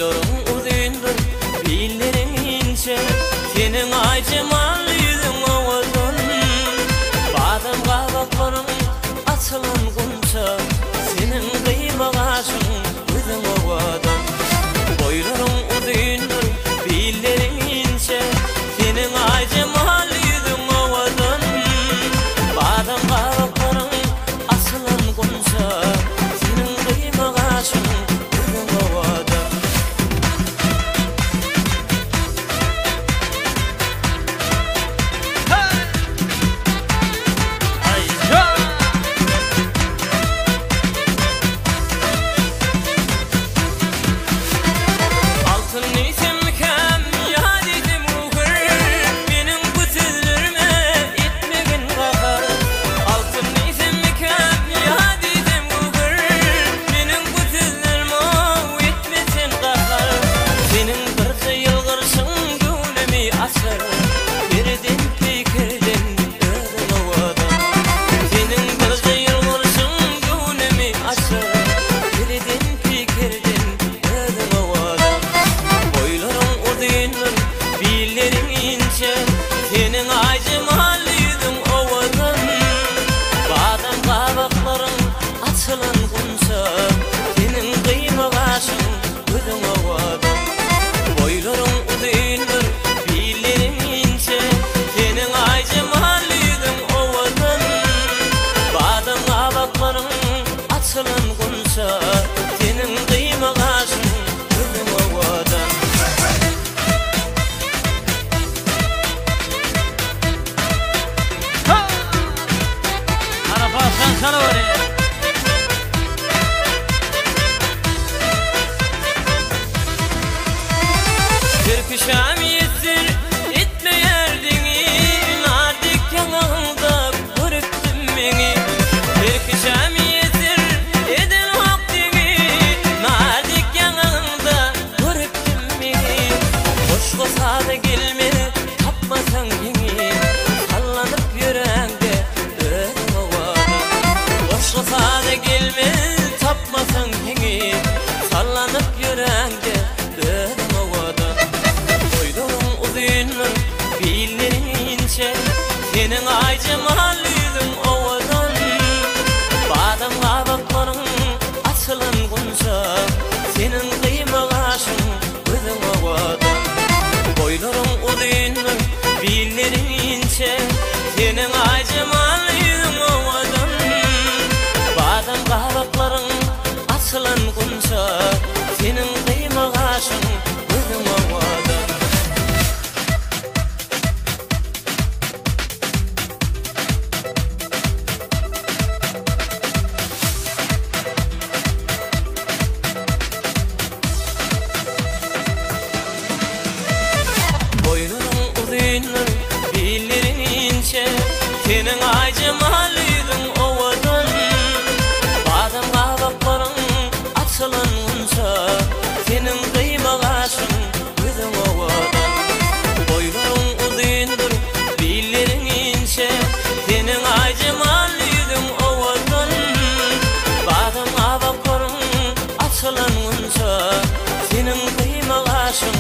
Boylarım uzundur, billerin ince, senin ay cemalliydin ovadın. Badam qabaqlarım açılan gunça, senin kıymağaşın özün ovadın. Boylarım uzundur, billerin ince, senin ay cemalliydin ovadın. Badam qabaqlarım açılan gunça, senin kıymağaşın özün ovadın. Senin ay cemalliydin ovadın. Badam qabaqlarım açılan gunça, senin kıymağaşın özün ovadın. Boylarım uzundur, billerin ince, senin ay cemalliydin ovadın. Badam qabaqlarım açılan gunça, senin kıymağaşın özün ovadın. Sana var ya. Türküşam yettir, etme yerdini, nardik yanağında görüktüm beni. Türküşam yettir, eden vaktini, nardik yanağında görüktüm beni. Boş kosada gelme, tapmasan beni, sallanıp yüreğinde özün ovadın. Sade gelme, tapmasan beni, sallanıp yüreğinde özün ovadın. Boylarım uzundur, billerin ince, senin ay cemalliydin ovadın. Badam qabaqlarım açılan gunça, senin kıymağaşın özün ovadın. Boylarım uzundur, billerin ince, senin ay cemalliydin ovadın. Badam qabaqlarım açılan gunça, senin kıymağaşın özün ovadın. Boylarım uzundur, billerin ince, senin ay cemalliydin ovadın. Badam qabaqlarım açılan gunça, senin kıymağaşın özün ovadın. Boylarım uzundur, billerin ince, senin ay cemalliydin ovadın. Badam qabaqlarım açılan gunça, senin kıymağaşın